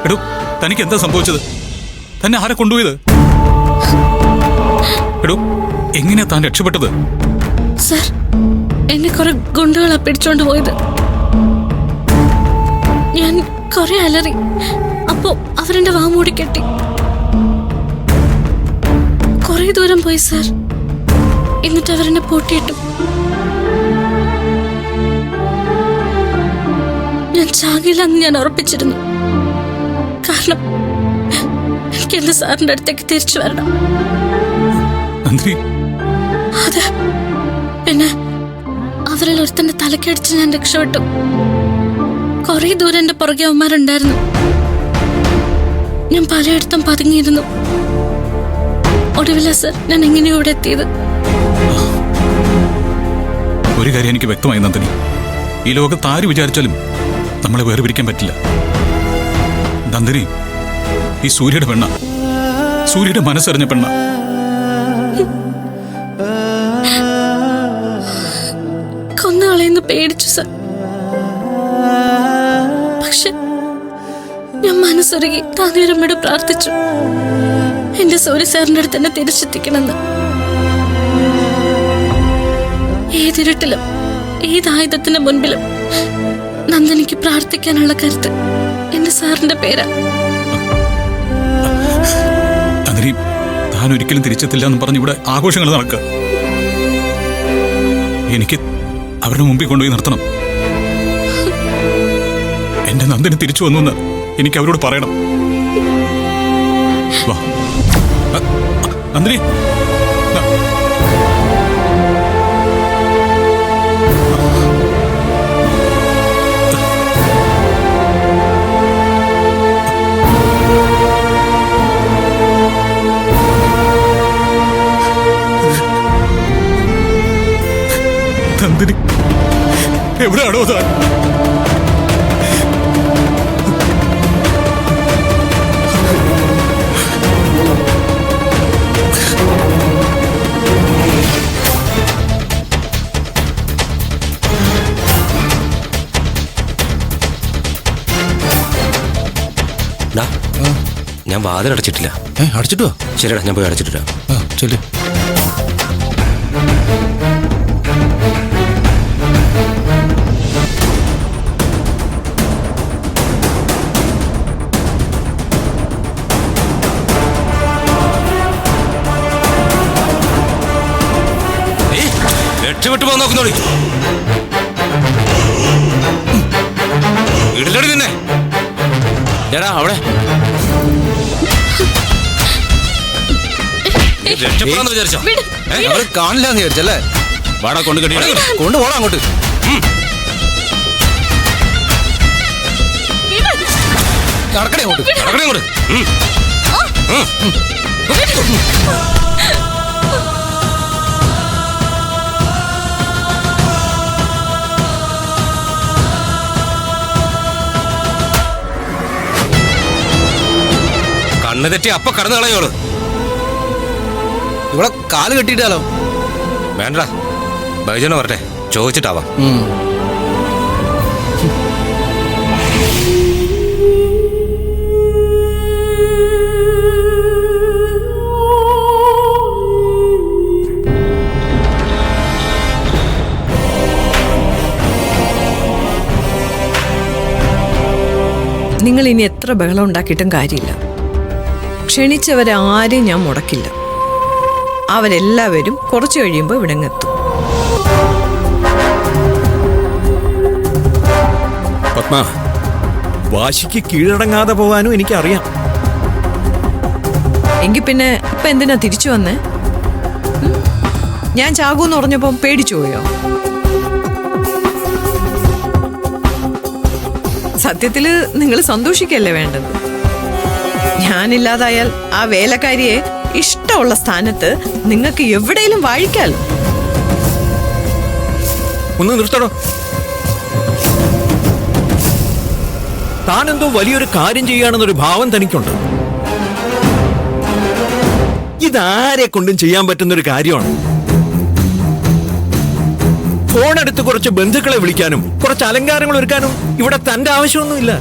എടോ, തനിക്ക് എന്താ സംഭവിച്ചത്? തന്നെ ആരെ കൊണ്ടുപോയത്? എടോ, എങ്ങനെയാ താൻ രക്ഷപ്പെട്ടത്? സർ, എന്നെ കുറെ ഗുണ്ടകളാ പിടിച്ചോണ്ട് പോയത്. ഞാൻ കുറെ അലറി. അപ്പോ അവരെന്റെ വാ മൂടി കെട്ടി. കുറെ ദൂരം പോയി സർ. എന്നിട്ട് അവരെന്നെ പൂട്ടിയിട്ടു. ഞാൻ ചാകില്ലെന്ന് ഞാൻ ഉറപ്പിച്ചിരുന്നു. കാരണം എനിക്ക് എന്റെ സാറിന്റെ അടുത്തേക്ക് തിരിച്ചു വരണം. അതെ, പിന്നെ അവരിൽ ഒരുത്തന്റെ തലക്കടിച്ച് ഞാൻ രക്ഷപ്പെട്ടു. കുറെ ദൂരം എന്റെ പുറകെ അവന്മാരുണ്ടായിരുന്നു. ഞാൻ പലയിടത്തും പതുങ്ങിയിരുന്നു. ഒടുവില സർ ഞാൻ എങ്ങനെയോ ഇവിടെ എത്തിയത്. ഒരു കാര്യം എനിക്ക് വ്യക്തമായി നന്ദിനി, ഈ ലോകത്ത് ആര് വിചാരിച്ചാലും നമ്മളെ വേർപിരിക്കാൻ പറ്റില്ല. നന്ദിനി ഈ സൂര്യയുടെ പെണ്ണ, സൂര്യയുടെ മനസ്സറിഞ്ഞ പെണ്ണ. കൊന്നുകളയെന്ന് പേടിച്ചു സർ. പക്ഷെ ഞാൻ മനസ്സൊരുക്കി താനൂരമ്മയോട് പ്രാർത്ഥിച്ചു, എന്റെ സൂര്യ സാറിന്റെ അടുത്ത് എന്നെ തിരിച്ചെത്തിക്കണമെന്ന്. ഏതിരുട്ടിലും ഏതായുധത്തിന്റെ മുൻപിലും നന്ദനിക്ക് പ്രാർത്ഥിക്കാനുള്ള കരുത്ത് എന്റെ സാറിന്റെ പേരാ. നന്ദിനി, താൻ ഒരിക്കലും തിരിച്ചെത്തില്ല എന്ന് പറഞ്ഞ് ഇവിടെ ആഘോഷങ്ങൾ നടക്കുക. എനിക്ക് അവരുടെ മുമ്പിൽ കൊണ്ടുപോയി നിർത്തണം. എന്റെ നന്ദിനി തിരിച്ചു വന്നു എന്ന് എനിക്ക് അവരോട് പറയണം. വാ നന്ദിനി. നന്ദിനി, എവിടെയാണോ താൻ? ഞാൻ വാതിൽ അടച്ചിട്ടില്ല. അടച്ചിട്ടോ? ശരിടാ, ഞാൻ പോയി അടച്ചിട്ടില്ല. ശരി. രക്ഷപ്പെട്ടു പോകാൻ നോക്കുന്നോളി. ഇടലടി നിന്നെ. എടാ അവിടെ രക്ഷപ്പെടാന്ന് വിചാരിച്ചോ? കാണില്ലാന്ന് വിചാരിച്ചല്ലേ? വാടാ, കൊണ്ട് കെട്ടി കൊണ്ടുപോടാ അങ്ങോട്ട്. നടക്കണേ അങ്ങോട്ട്, നടക്കണേ അങ്ങോട്ട്. കണ്ണ് തെറ്റി അപ്പ കടന്നു കളയോള്. ഇവിടെ കാല് കെട്ടിയിട്ടാലോ? വേണ്ടടാ, ബൈജന വരട്ടെ, ചോദിച്ചിട്ടാവാം. നിങ്ങൾ ഇനി എത്ര ബഹളം ഉണ്ടാക്കിയിട്ടും കാര്യമില്ല. ക്ഷണിച്ചവരെ ആരെയും ഞാൻ മുടക്കില്ല. അവരെല്ലാവരും കുറച്ചു കഴിയുമ്പോൾ ഇവിടെ എത്തും. പത്മ, വാശിക്ക് കീഴടങ്ങാതെ പോകാനും എനിക്കറിയാം. എങ്കിൽ പിന്നെ ഇപ്പൊ എന്തിനാ തിരിച്ചു വന്നേ? ഞാൻ ചാകൂന്ന് പറഞ്ഞപ്പോ പേടിച്ചു പോയോ? സത്യത്തില് നിങ്ങൾ സന്തോഷിക്കല്ലേ വേണ്ടത്. ഞാനില്ലാതായാൽ ആ വേലക്കാരിയെ ഇഷ്ടമുള്ള സ്ഥാനത്ത് നിങ്ങൾക്ക് എവിടെയും വാഴിക്കാലോ. ഒന്ന് നിർത്തടോ. താനെന്തോ വലിയൊരു കാര്യം ചെയ്യാണെന്നൊരു ഭാവം തനിക്കുണ്ട്. ഇതാരെ കൊണ്ടും ചെയ്യാൻ പറ്റുന്നൊരു കാര്യമാണ്. ഫോണെടുത്ത് കുറച്ച് ബന്ധുക്കളെ വിളിക്കാനും കുറച്ച് അലങ്കാരങ്ങൾ ഒരുക്കാനും ഇവിടെ തന്റെ ആവശ്യമൊന്നുമില്ല.